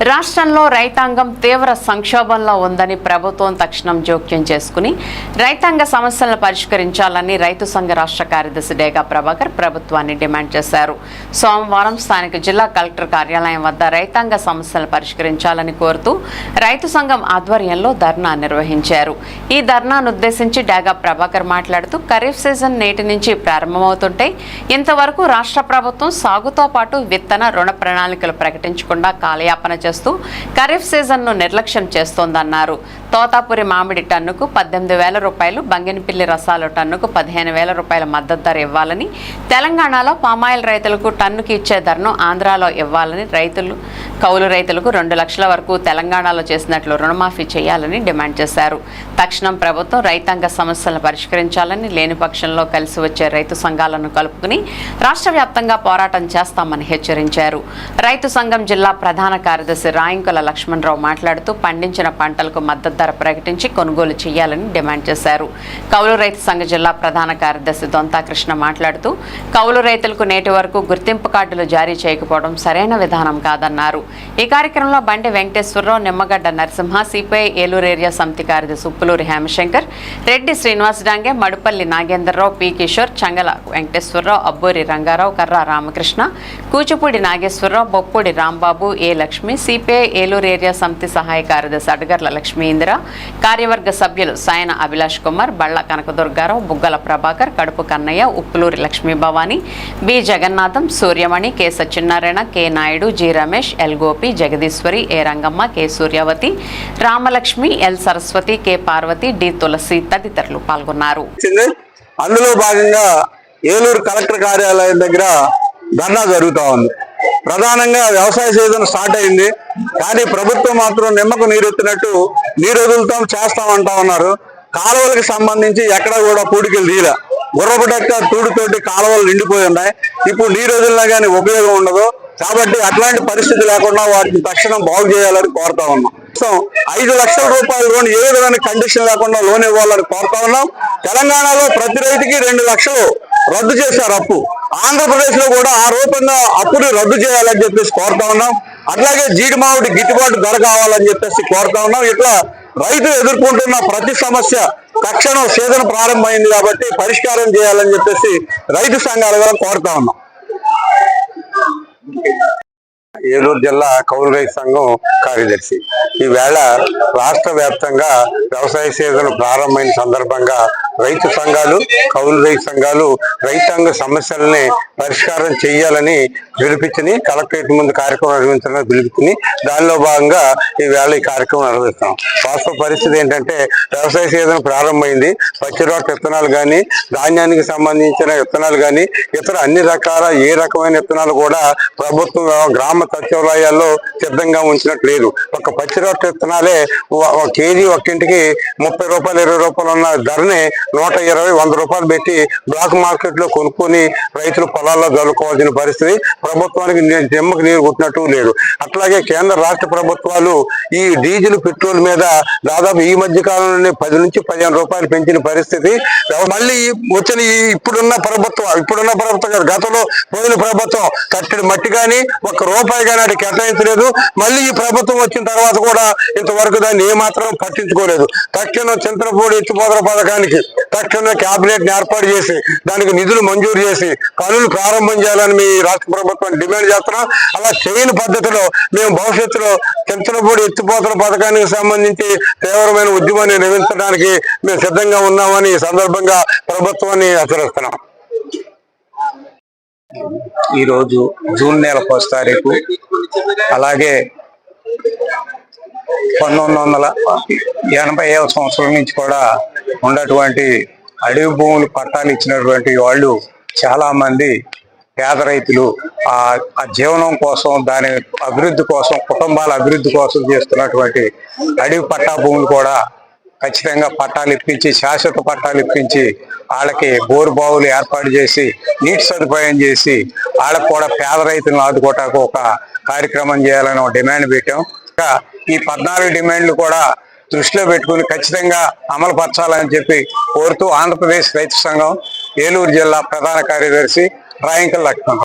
రాష్ట్రంలో రైతాంగం తీవ్ర సంక్షోభంలో ఉందని ప్రభుత్వం తక్షణం జోక్యం చేసుకుని రైతాంగ సమస్యలను పరిష్కరించాలని రైతు సంఘ రాష్ట్ర కార్యదర్శి డేగా ప్రభాకర్ ప్రభుత్వాన్ని డిమాండ్ చేశారు. సోమవారం స్థానిక జిల్లా కలెక్టర్ కార్యాలయం వద్ద రైతాంగ సమస్యలను పరిష్కరించాలని కోరుతూ రైతు సంఘం ఆధ్వర్యంలో ధర్నా నిర్వహించారు. ఈ ధర్నాను ఉద్దేశించి డేగా ప్రభాకర్ మాట్లాడుతూ ఖరీఫ్ సీజన్ నేటి నుంచి ప్రారంభమవుతుంటే ఇంతవరకు రాష్ట్ర ప్రభుత్వం సాగుతో పాటు విత్తన రుణ ప్రణాళికలు ప్రకటించకుండా కాలయాపన చేస్తూ ఖరీఫ్ సీజన్ను నిర్లక్ష్యం చేస్తోందన్నారు. తోతాపురి మామిడి టన్నుకు 18,000 రూపాయలు, బంగినపిల్లి రసాలు టన్నుకు 15,000 రూపాయల మద్దతు ధర ఇవ్వాలని, తెలంగాణలో పామాయిల్ రైతులకు టన్నుకి ఇచ్చే ధరను ఆంధ్రాలో ఇవ్వాలని, కౌలు రైతులకు 2 లక్షల వరకు తెలంగాణలో చేసినట్లు రుణమాఫీ చేయాలని డిమాండ్ చేశారు. తక్షణం ప్రభుత్వం రైతాంగ సమస్యలను పరిష్కరించాలని, లేని పక్షంలో కలిసి వచ్చే రైతు సంఘాలను కలుపుకుని రాష్ట్ర వ్యాప్తంగా పోరాటం చేస్తామని హెచ్చరించారు. రైతు సంఘం జిల్లా ప్రధాన కార్యదర్శి రాయింకుల లక్ష్మణరావు మాట్లాడుతూ పండించిన పంటలకు మద్దతు ధర ప్రకటించి కొనుగోలు చేయాలని డిమాండ్ చేశారు. కౌలు రైతు సంఘ జిల్లా ప్రధాన కార్యదర్శి దొంతా కృష్ణ మాట్లాడుతూ కౌలు రైతులకు నేటి వరకు గుర్తింపు కార్డులు జారీ చేయకపోవడం సరైన విధానం కాదన్నారు. ఈ కార్యక్రమంలో బండి వెంకటేశ్వరరావు, నిమ్మగడ్డ నరసింహ, సిపిఐ ఏలూరు ఏరియా సమితి కార్యదర్శి ఉప్పులూరి హేమశంకర్, రెడ్డి శ్రీనివాస్ డాంగే, మడుపల్లి నాగేంద్రరావు, పి కిషోర్, చంగల వెంకటేశ్వరరావు, అబ్బూరి రంగారావు, కర్రా రామకృష్ణ, కూచిపూడి నాగేశ్వరరావు, బొప్పూడి రాంబాబు, ఏ లక్ష్మి, సిపిఐ ఏలూరు ఏరియా సమితి సహాయ కార్యదర్శి అడగర్ల లక్ష్మీ ఇందిర, కార్యవర్గ సభ్యులు సాయన అభిలాష్ కుమార్, బళ్ళ Kanakadurgarao, Buggala Prabhakar, Kadupu Kannayya, Uppuluri Lakshmi Bhavani, B Jagannatham, Suryamani, K Satyanarayana, K Naidu, G Ramesh, L Gopi, Jagadeeswari, A Rangamma, K Suryavathi, Ramalakshmi, L Saraswathi, K Parvathi, D Tulasi తదితరులు పాల్గొన్నారు. అందులో భాగంగా ఏలూరు కలెక్టర్ కార్యాలయం దగ్గర ధర్నా జరుగుతూ ఉంది. ప్రధానంగా వ్యవసాయ సీజన్ స్టార్ట్ అయింది, కానీ ప్రభుత్వం మాత్రం నిమ్మకు నీరెత్తినట్టు నీరు వదులుతాం చేస్తామంటా ఉన్నారు. కాలువలకు సంబంధించి ఎక్కడ కూడా పూడికలు తీరా, గుర్రపుటక్క తూడుతోటి కాలువలు నిండిపోయి ఉన్నాయి. ఇప్పుడు నీరు వదిలినా కానీ ఉపయోగం ఉండదు. కాబట్టి అట్లాంటి పరిస్థితి లేకుండా వాటిని తక్షణం బాగు చేయాలని కోరుతా ఉన్నాం. 5 లక్షల రూపాయల లోన్ ఏ విధమైన కండిషన్ లేకుండా లోన్ ఇవ్వాలని కోరుతా ఉన్నాం. తెలంగాణలో ప్రతి రైతుకి 2 లక్షలు రద్దు చేశారు అప్పు. ఆంధ్రప్రదేశ్ లో కూడా ఆ రూపంగా అప్పుని రద్దు చేయాలని చెప్పేసి కోరుతా ఉన్నాం. అట్లాగే జీడి మామిడి గిట్టుబాటు ధర కావాలని చెప్పేసి కోరుతా ఉన్నాం. ఇట్లా రైతులు ఎదుర్కొంటున్న ప్రతి సమస్య తక్షణం సీజన్ ప్రారంభమైంది కాబట్టి పరిష్కారం చేయాలని చెప్పేసి రైతు సంఘాలుగా కోరుతా ఉన్నాం. ఏలూరు జిల్లా కౌలు రైతు సంఘం కార్యదర్శి. ఈవేళ రాష్ట్ర వ్యాప్తంగా వ్యవసాయ సీజన్ ప్రారంభమైన సందర్భంగా రైతు సంఘాలు, కౌలు రైతు సంఘాలు రైతాంగ సమస్యలని పరిష్కారం చేయాలని పిలుపుని కలెక్టరేట్ ముందు కార్యక్రమం నిర్వహించాలని పిలుపుని దానిలో భాగంగా ఈవేళ ఈ కార్యక్రమం నిర్వహిస్తాం. వాస్తవ పరిస్థితి ఏంటంటే వ్యవసాయ సీజన్ ప్రారంభమైంది. పచ్చిరొట్ట విత్తనాలు కానీ, ధాన్యానికి సంబంధించిన విత్తనాలు కానీ, ఇతర అన్ని రకాల ఏ రకమైన విత్తనాలు కూడా ప్రభుత్వం గ్రామ సచివాలయాల్లో సిద్ధంగా ఉంచినట్టు లేదు. ఒక పచ్చిరొట్ట విత్తనాలే కేజీ ఒక్కింటికి 30 రూపాయలు 20 రూపాయలు ఉన్న ధరని 120, 100 రూపాయలు పెట్టి బ్లాక్ మార్కెట్ లో కొనుక్కొని రైతులు పొలాల్లో జరుపుకోవాల్సిన పరిస్థితి. ప్రభుత్వానికి నిమ్మకు నీరు కుట్టినట్టు లేదు. అట్లాగే కేంద్ర రాష్ట్ర ప్రభుత్వాలు ఈ డీజిల్, పెట్రోల్ మీద దాదాపు ఈ మధ్య కాలంలోనే 10 నుంచి 15 రూపాయలు పెంచిన పరిస్థితి. మళ్ళీ వచ్చిన ఇప్పుడున్న ప్రభుత్వం గతంలో పోయిన ప్రభుత్వం కట్టడి మట్టి కానీ 1 రూపాయి కానీ అది కేటాయించలేదు. మళ్ళీ ఈ ప్రభుత్వం వచ్చిన తర్వాత కూడా ఇంతవరకు దాన్ని ఏమాత్రం పట్టించుకోలేదు. తక్షణం చింతలపూడి ఎత్తిపోతల పథకానికి తక్షణం కేబినెట్ ని ఏర్పాటు చేసి దానికి నిధులు మంజూరు చేసి పనులు ప్రారంభం చేయాలని మీ రాష్ట్ర ప్రభుత్వాన్ని డిమాండ్ చేస్తున్నాం. అలా చేయని పద్ధతిలో మేము భవిష్యత్తులో చింతలపూడి ఎత్తిపోతల పథకానికి సంబంధించి తీవ్రమైన ఉద్యమాన్ని నిర్వహించడానికి మేము సిద్ధంగా ఉన్నామని ఈ సందర్భంగా ప్రభుత్వాన్ని హెచ్చరిస్తున్నాం. ఈరోజు జూన్ నెల 1వ తారీఖు, అలాగే 1980వ సంవత్సరం నుంచి కూడా ఉన్నటువంటి అడవి భూములు పట్టాలు ఇచ్చినటువంటి వాళ్ళు చాలా మంది పేద రైతులు ఆ జీవనం కోసం, దాని అభివృద్ధి కోసం, కుటుంబాల అభివృద్ధి కోసం చేస్తున్నటువంటి అడవి పట్టా భూములు కూడా ఖచ్చితంగా పట్టాలు ఇప్పించి, శాశ్వత పట్టాలు ఇప్పించి వాళ్ళకి బోరు బావులు ఏర్పాటు చేసి నీటి సదుపాయం చేసి వాళ్ళకు కూడా పేద రైతులను ఆదుకోవటానికి ఒక కార్యక్రమం చేయాలని ఒక డిమాండ్ పెట్టాం. ఈ 14 డిమాండ్లు కూడా దృష్టిలో పెట్టుకుని ఖచ్చితంగా అమలు పరచాలని చెప్పి కోరుతూ ఆంధ్రప్రదేశ్ రైతు సంఘం ఏలూరు జిల్లా ప్రధాన కార్యదర్శి రాయింకుల లక్ష్మణ్.